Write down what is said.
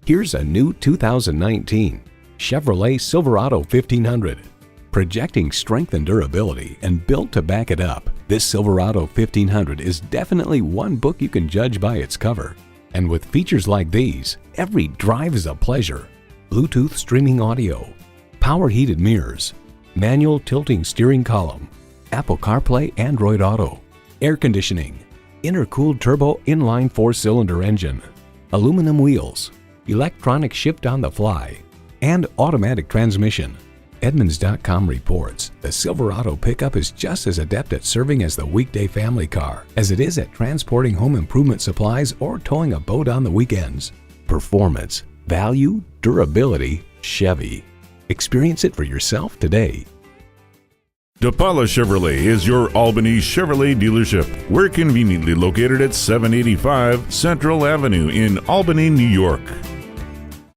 Here's a new 2019 Chevrolet Silverado 1500. Projecting strength and durability and built to back it up, this Silverado 1500 is definitely one book you can judge by its cover. And with features like these, every drive is a pleasure. Bluetooth streaming audio, power heated mirrors, manual tilting steering column, Apple CarPlay Android Auto, air conditioning, intercooled turbo inline 4-cylinder engine, aluminum wheels, electronic shift on the fly, and automatic transmission. Edmunds.com reports the Silverado pickup is just as adept at serving as the weekday family car as it is at transporting home improvement supplies or towing a boat on the weekends. Performance, value, durability, Chevy. Experience it for yourself today. DePaula Chevrolet is your Albany Chevrolet dealership. We're conveniently located at 785 Central Avenue in Albany, New York.